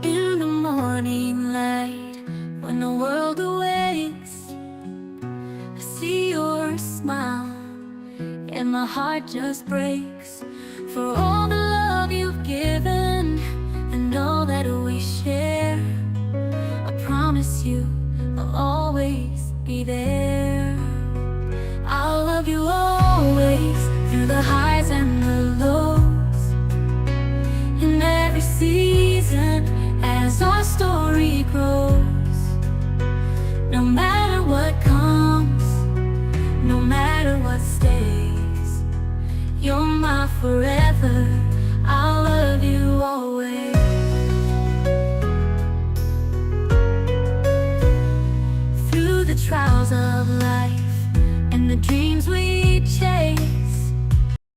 In the morning light, when the world awakes, I see your smile, and my heart just breaks for all the love you've given and all that we share. I promise you I'll always be there. I'll love you always, through the highs and the lows, in every season as our story grows. No matter what comes, no matter what stays, you're my forever. I'll love you always. Through the trials of life and the dreams we chase,